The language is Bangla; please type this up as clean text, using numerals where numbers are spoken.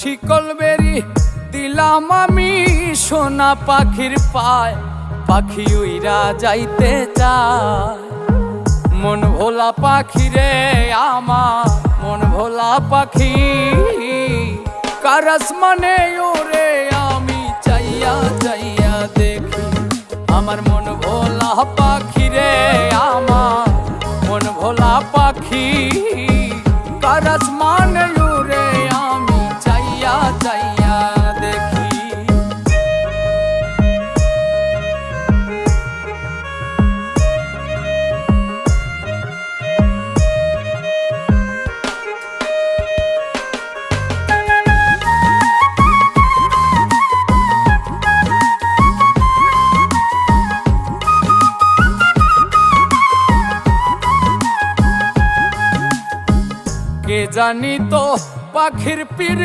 শিকল বেরি দিলাম আমি সোনা পাখির পায়, পাখি উইরা যাইতে চায়। মন ভোলা পাখি রে আমার, মন ভোলা পাখি, কার আসমানে ওরে আমি চাইয়া চাইয়া দেখি। আমার মন ভোলা পাখি রে আমার, মন ভোলা পাখি, কার আসমানে ওরে আমি চাইয়া চাইয়া দেখি। কে জানি তো পাখির পিড়ি